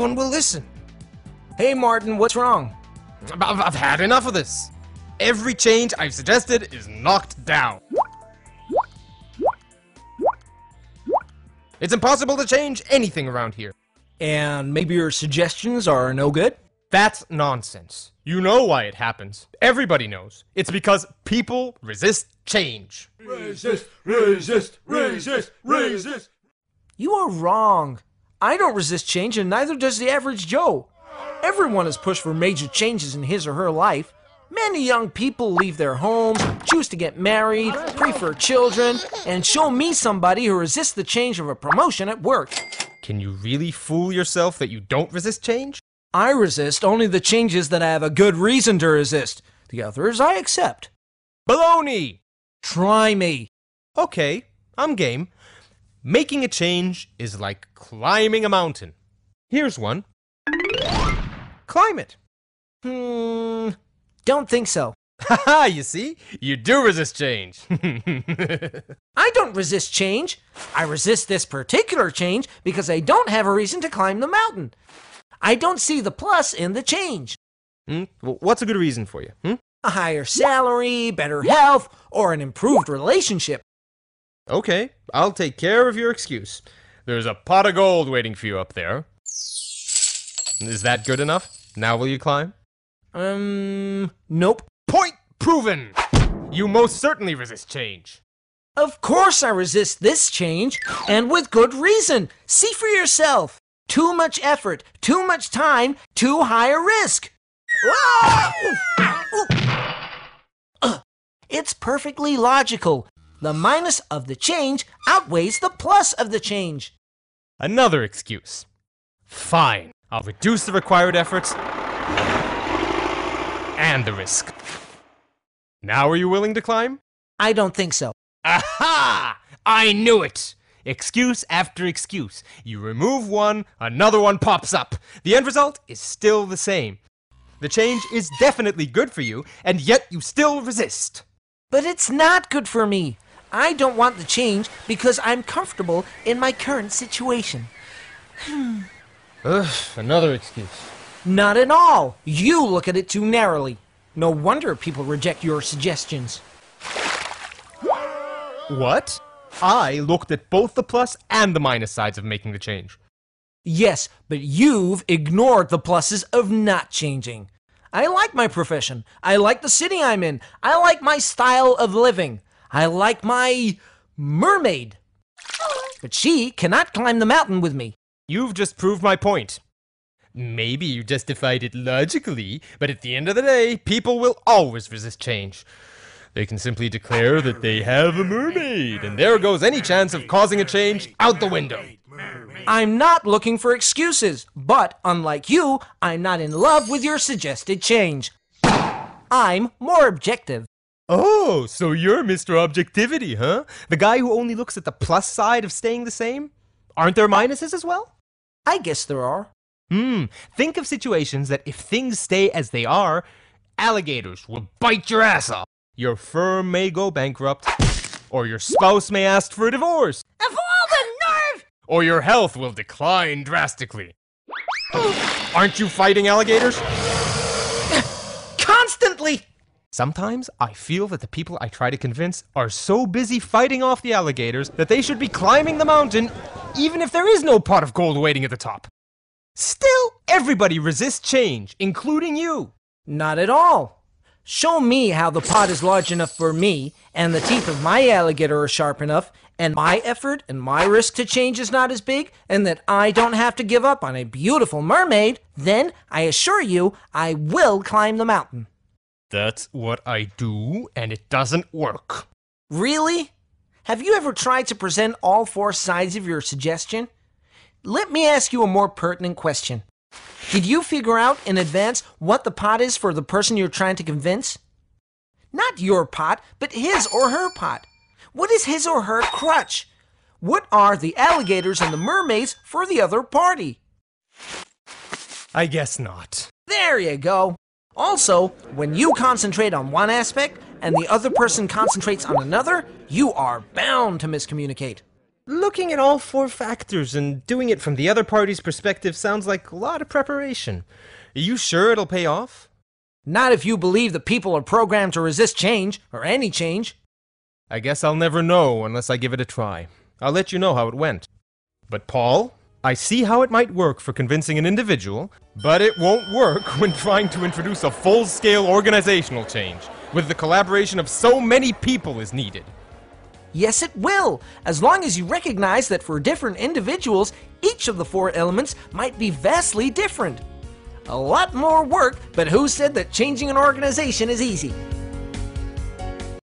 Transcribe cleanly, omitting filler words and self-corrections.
one will listen. Hey Martin, what's wrong? I've had enough of this. Every change I've suggested is knocked down. It's impossible to change anything around here. And maybe your suggestions are no good? That's nonsense. You know why it happens. Everybody knows. It's because people resist change. Resist, resist, resist, resist. You are wrong. I don't resist change, and neither does the average Joe. Everyone is pushed for major changes in his or her life. Many young people leave their homes, choose to get married, pray for children, and show me somebody who resists the change of a promotion at work. Can you really fool yourself that you don't resist change? I resist only the changes that I have a good reason to resist. The others I accept. Baloney! Try me. Okay, I'm game. Making a change is like climbing a mountain. Here's one. Climb it. Don't think so. Haha, you see? You do resist change. I don't resist change. I resist this particular change because I don't have a reason to climb the mountain. I don't see the plus in the change. Well, what's a good reason for you? A higher salary, better health, or an improved relationship. Okay, I'll take care of your excuse. There's a pot of gold waiting for you up there. Is that good enough? Now will you climb? Nope. Point proven! You most certainly resist change. Of course I resist this change, and with good reason. See for yourself. Too much effort, too much time, too high a risk. It's perfectly logical. The minus of the change outweighs the plus of the change. Another excuse. Fine, I'll reduce the required efforts and the risk. Now are you willing to climb? I don't think so. Aha! I knew it! Excuse after excuse. You remove one, another one pops up. The end result is still the same. The change is definitely good for you, and yet you still resist. But it's not good for me. I don't want the change because I'm comfortable in my current situation. Another excuse. Not at all. You look at it too narrowly. No wonder people reject your suggestions. What? I looked at both the plus and the minus sides of making the change. Yes, but you've ignored the pluses of not changing. I like my profession. I like the city I'm in. I like my style of living. I like my mermaid. But she cannot climb the mountain with me. You've just proved my point. Maybe you justified it logically, but at the end of the day, people will always resist change. They can simply declare that they have a mermaid, and there goes any chance of causing a change out the window. I'm not looking for excuses, but unlike you, I'm not in love with your suggested change. I'm more objective. Oh, so you're Mr. Objectivity, huh? The guy who only looks at the plus side of staying the same? Aren't there minuses as well? I guess there are. Think of situations that if things stay as they are, alligators will bite your ass off. Your firm may go bankrupt, or your spouse may ask for a divorce. Of all the nerve! Or your health will decline drastically. Aren't you fighting alligators? Constantly! Sometimes I feel that the people I try to convince are so busy fighting off the alligators that they should be climbing the mountain even if there is no pot of gold waiting at the top. Still, everybody resists change, including you. Not at all. Show me how the pot is large enough for me, and the teeth of my alligator are sharp enough, and my effort and my risk to change is not as big, and that I don't have to give up on a beautiful mermaid, then, I assure you, I will climb the mountain. That's what I do, and it doesn't work. Really? Have you ever tried to present all four sides of your suggestion? Let me ask you a more pertinent question. Did you figure out in advance what the pot is for the person you're trying to convince? Not your pot, but his or her pot. What is his or her crutch? What are the alligators and the mermaids for the other party? I guess not. There you go. Also, when you concentrate on one aspect and the other person concentrates on another, you are bound to miscommunicate. Looking at all four factors and doing it from the other party's perspective sounds like a lot of preparation. Are you sure it'll pay off? Not if you believe that people are programmed to resist change, or any change. I guess I'll never know unless I give it a try. I'll let you know how it went. But Paul, I see how it might work for convincing an individual, but it won't work when trying to introduce a full-scale organizational change, with the collaboration of so many people is needed. Yes, it will, as long as you recognize that for different individuals, each of the four elements might be vastly different. A lot more work, but who said that changing an organization is easy?